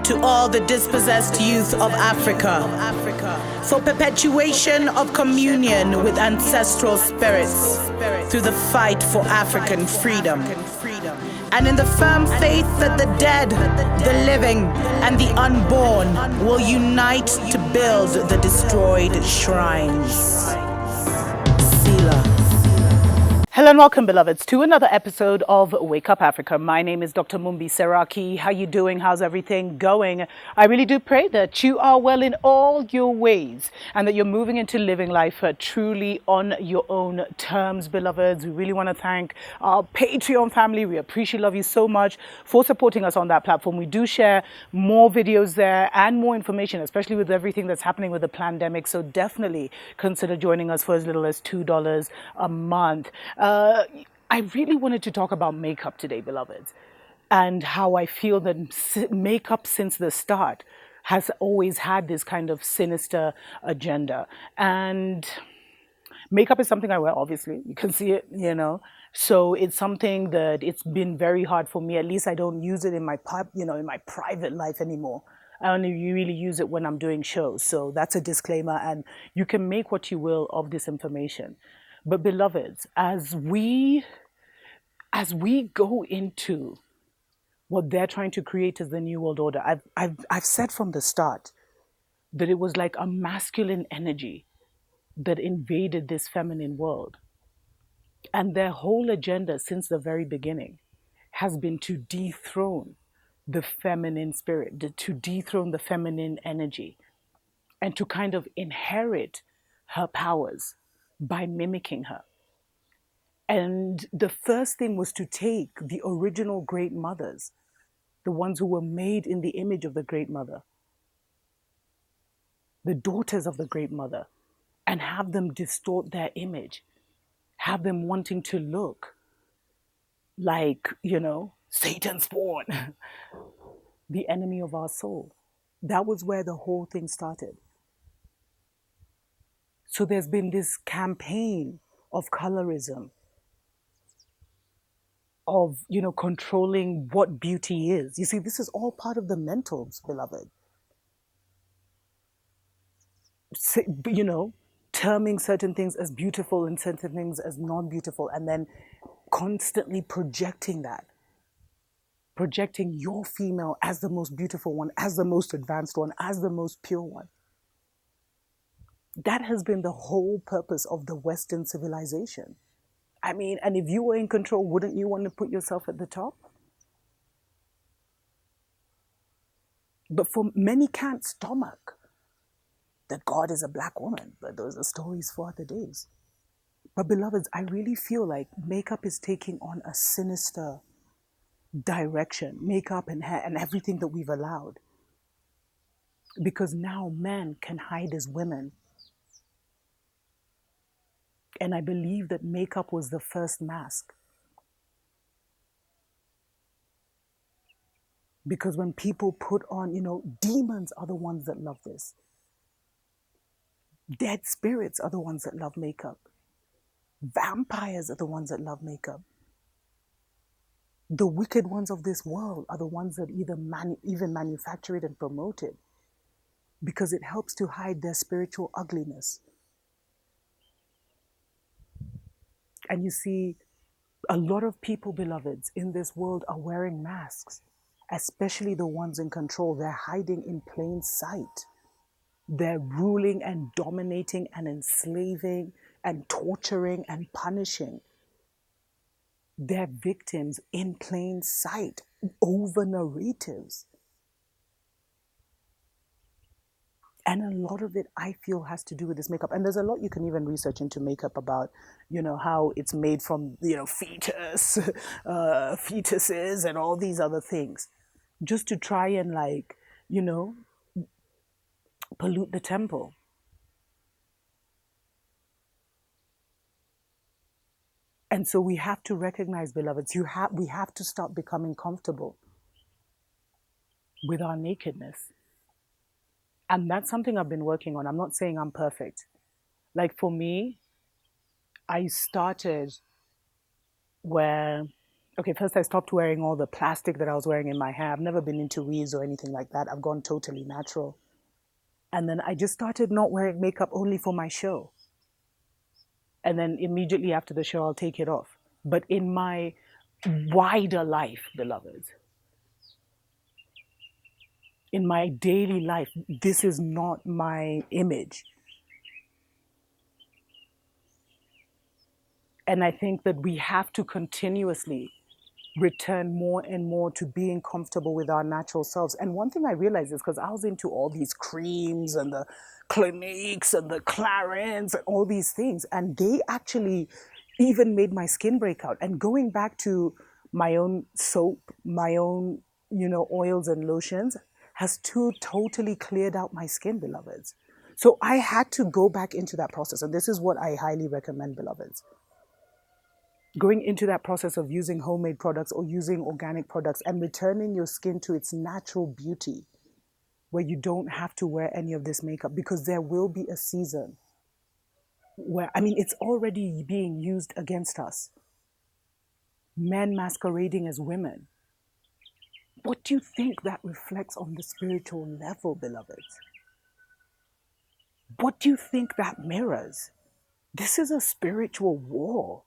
to all the dispossessed youth of Africa, for perpetuation of communion with ancestral spirits through the fight for African freedom, and in the firm faith that the dead, the living, and the unborn will unite to build the destroyed shrines. Selah. Hello and welcome, beloveds, to another episode of Wake Up Africa. My name is Dr. Mumbi Seraki. How you doing? How's everything going? I really do pray that you are well in all your ways and that you're moving into living life truly on your own terms, beloveds. We really want to thank our Patreon family. We appreciate, love you so much for supporting us on that platform. We do share more videos there and more information, especially with everything that's happening with the pandemic. So definitely consider joining us for as little as $2 a month. I really wanted to talk about makeup today, beloveds, and how I feel that makeup since the start has always had this kind of sinister agenda. And makeup is something I wear, obviously. You can see it, you know. So it's something that it's been very hard for me. At least I don't use it in my in my private life anymore. I only really use it when I'm doing shows. So that's a disclaimer, and you can make what you will of this information. But beloveds, as we go into what they're trying to create as the New World Order, I've said from the start that it was like a masculine energy that invaded this feminine world. And their whole agenda since the very beginning has been to dethrone the feminine spirit, to dethrone the feminine energy, and to kind of inherit her powers by mimicking her. And the first thing was to take the original great mothers, the ones who were made in the image of the great mother, the daughters of the great mother, and have them distort their image, have them wanting to look like, Satan's spawn, the enemy of our soul. That was where the whole thing started. So there's been this campaign of colorism, of, controlling what beauty is. You see, this is all part of the mentals, beloved. Terming certain things as beautiful and certain things as non-beautiful, and then constantly projecting that. Projecting your female as the most beautiful one, as the most advanced one, as the most pure one. That has been the whole purpose of the Western civilization. I mean, and if you were in control, wouldn't you want to put yourself at the top? But for many can't stomach that God is a black woman. But those are stories for other days. But beloveds, I really feel like makeup is taking on a sinister direction. Makeup and hair and everything that we've allowed. Because now men can hide as women. And I believe that makeup was the first mask. Because when people put on, demons are the ones that love this. Dead spirits are the ones that love makeup. Vampires are the ones that love makeup. The wicked ones of this world are the ones that even manufacture it and promote it. Because it helps to hide their spiritual ugliness. And you see, a lot of people, beloveds, in this world are wearing masks, especially the ones in control. They're hiding in plain sight. They're ruling and dominating and enslaving and torturing and punishing their victims in plain sight, over narratives. And a lot of it, I feel, has to do with this makeup. And there's a lot you can even research into makeup about, how it's made from, fetuses and all these other things. Just to try and pollute the temple. And so we have to recognize, beloveds, we have to start becoming comfortable with our nakedness. And that's something I've been working on. I'm not saying I'm perfect. Like for me, I started where Okay, first I stopped wearing all the plastic that I was wearing in my hair. I've never been into weaves or anything like that. I've gone totally natural. And then I just started not wearing makeup only for my show. And then immediately after the show, I'll take it off. But in my wider life, beloveds, in my daily life, this is not my image. And I think that we have to continuously return more and more to being comfortable with our natural selves. And one thing I realized is because I was into all these creams and the Cliniques and the Clarins and all these things, and they actually even made my skin break out. And going back to my own soap, my own, oils and lotions has totally cleared out my skin, beloveds. So I had to go back into that process. And this is what I highly recommend, beloveds, going into that process of using homemade products or using organic products and returning your skin to its natural beauty, where you don't have to wear any of this makeup, because there will be a season where, I mean, it's already being used against us. Men masquerading as women. What do you think that reflects on the spiritual level, beloveds? What do you think that mirrors? This is a spiritual war.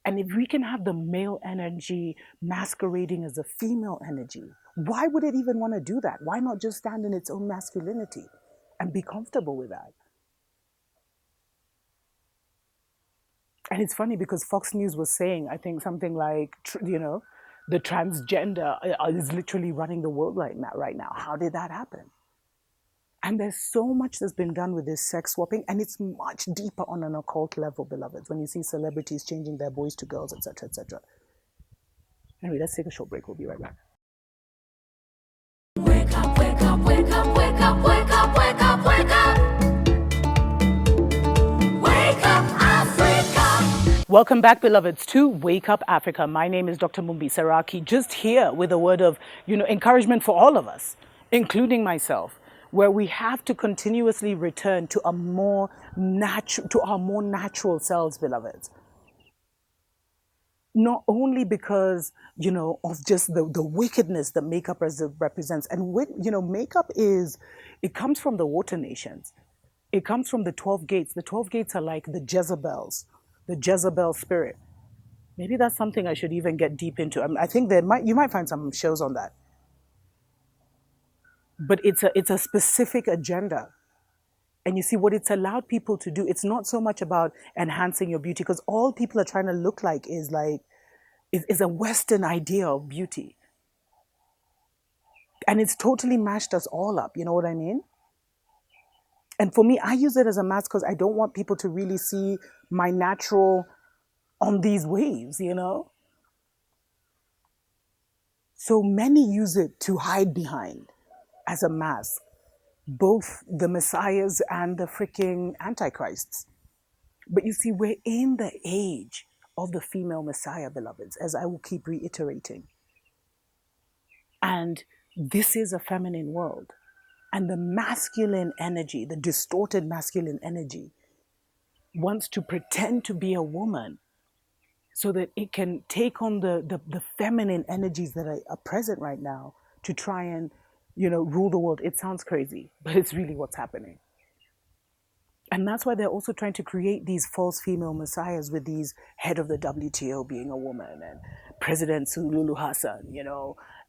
And if we can have the male energy masquerading as a female energy, why would it even want to do that? Why not just stand in its own masculinity and be comfortable with that? And it's funny because Fox News was saying, I think something like, the transgender is literally running the world right now. How did that happen? And there's so much that's been done with this sex swapping, and it's much deeper on an occult level, beloveds, when you see celebrities changing their boys to girls, etc., etc. Anyway, let's take a short break. We'll be right back. Wake up, wake up, wake up, wake up, wake up, wake up, wake up. Wake up, Africa. Welcome back, beloveds, to Wake Up Africa. My name is Dr. Mumbi Seraki, just here with a word of, encouragement for all of us, including myself, where we have to continuously return to our more natural selves, beloveds. Not only because, of just the wickedness that makeup represents. And, makeup it comes from the water nations. It comes from the 12 gates. The 12 gates are like the Jezebels, the Jezebel spirit. Maybe that's something I should even get deep into. I think you might find some shows on that. But it's a specific agenda. And you see what it's allowed people to do. It's not so much about enhancing your beauty, because all people are trying to look like is a Western idea of beauty. And it's totally mashed us all up. You know what I mean? And for me, I use it as a mask because I don't want people to really see my natural on these waves, So many use it to hide behind as a mask, both the messiahs and the freaking antichrists. But you see, we're in the age of the female messiah, beloveds, as I will keep reiterating. And this is a feminine world. And the masculine energy, the distorted masculine energy, wants to pretend to be a woman so that it can take on the feminine energies that are present right now to try and, rule the world. It sounds crazy, but it's really what's happening. And that's why they're also trying to create these false female messiahs, with these head of the WTO being a woman and President Sululu Hassan,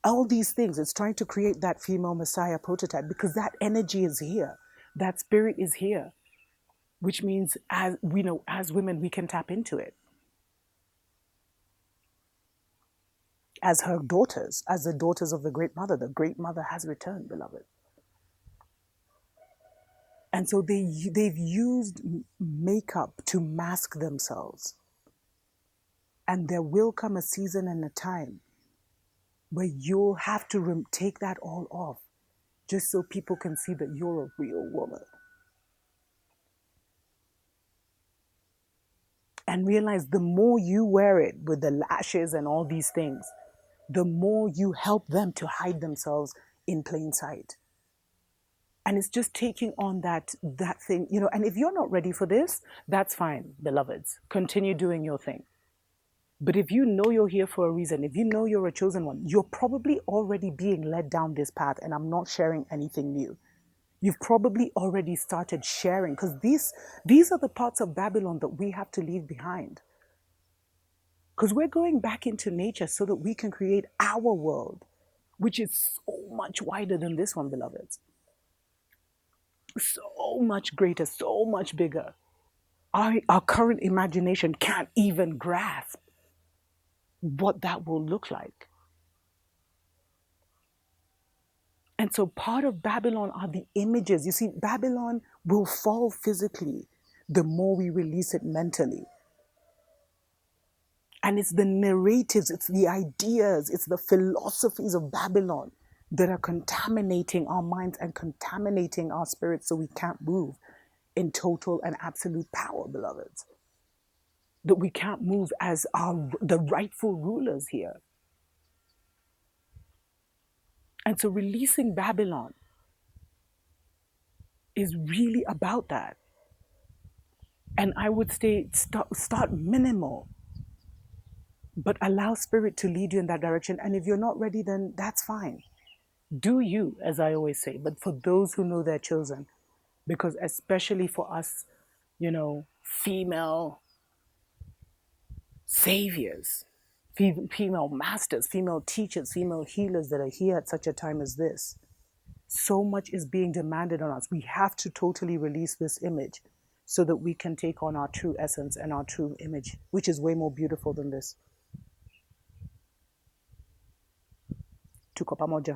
all these things. It's trying to create that female messiah prototype because that energy is here. That spirit is here, which means as women, we can tap into it. As her daughters, as the daughters of the Great Mother has returned, beloved. And so they've used makeup to mask themselves. And there will come a season and a time where you'll have to take that all off, just so people can see that you're a real woman. And realize the more you wear it with the lashes and all these things, the more you help them to hide themselves in plain sight. And it's just taking on that thing, and if you're not ready for this, that's fine, beloveds. Continue doing your thing. But if you know you're here for a reason, if you know you're a chosen one, you're probably already being led down this path, and I'm not sharing anything new. You've probably already started sharing, because these are the parts of Babylon that we have to leave behind. Because we're going back into nature so that we can create our world, which is so much wider than this one, beloveds. So much greater, so much bigger. Our current imagination can't even grasp what that will look like. And so part of Babylon are the images. You see, Babylon will fall physically the more we release it mentally. And it's the narratives, it's the ideas, it's the philosophies of Babylon that are contaminating our minds and contaminating our spirits so we can't move in total and absolute power, beloveds. That we can't move as the rightful rulers here. And so releasing Babylon is really about that. And I would say start minimal, but allow spirit to lead you in that direction. And if you're not ready, then that's fine. Do you, as I always say, but for those who know they're chosen, because especially for us, female saviors, female masters, female teachers, female healers that are here at such a time as this, so much is being demanded on us. We have to totally release this image so that we can take on our true essence and our true image, which is way more beautiful than this. Tuko pamoja.